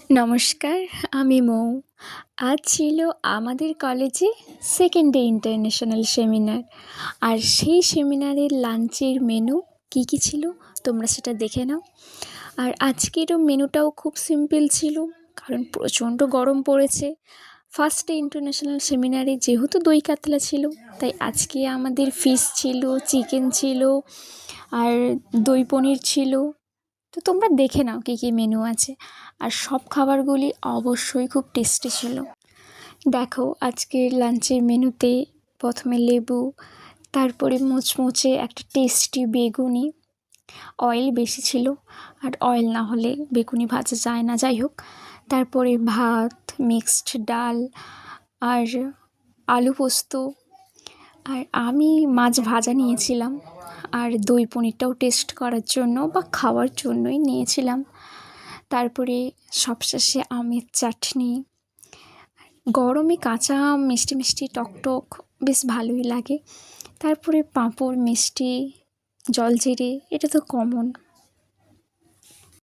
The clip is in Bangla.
নমস্কার, আমি মৌ। আজ ছিল আমাদের কলেজে সেকেন্ড ডে ইন্টারন্যাশনাল সেমিনার। আর সেই সেমিনারের লাঞ্চের মেনু কী কী ছিল তোমরা সেটা দেখে নাও। আর আজকেরও মেনুটাও খুব সিম্পল ছিল, কারণ প্রচণ্ড গরম পড়েছে। ফার্স্ট ডে ইন্টারন্যাশনাল সেমিনারে যেহেতু দই কাতলা ছিল, তাই আজকে আমাদের ফিশ ছিল, চিকেন ছিল, আর দই পনির ছিল। তো তোমরা দেখে নাও কী কী মেনু আছে। আর সব খাবারগুলি অবশ্যই খুব টেস্টি ছিল। দেখো, আজকের লাঞ্চের মেনুতে প্রথমে লেবু, তারপরে মুচমুচে একটা টেস্টি বেগুনি, অয়েল বেশি ছিল, আর অয়েল না হলে বেগুনি ভাজা যায় না, যাই হোক। তারপরে ভাত, মিক্সড ডাল, আর আলু পোস্ত, আর আমি মাছ ভাজা নিয়েছিলাম, আর দই পনিরটাও টেস্ট করার জন্য বা খাওয়ার জন্যই নিয়েছিলাম। তারপরে সবশেষে আমের চাটনি। গরমে কাঁচা আম মিষ্টি মিষ্টি টকটক বেশ ভালোই লাগে। তারপরে পাঁপড়, মিষ্টি, জলজিরে, এটা তো কমন।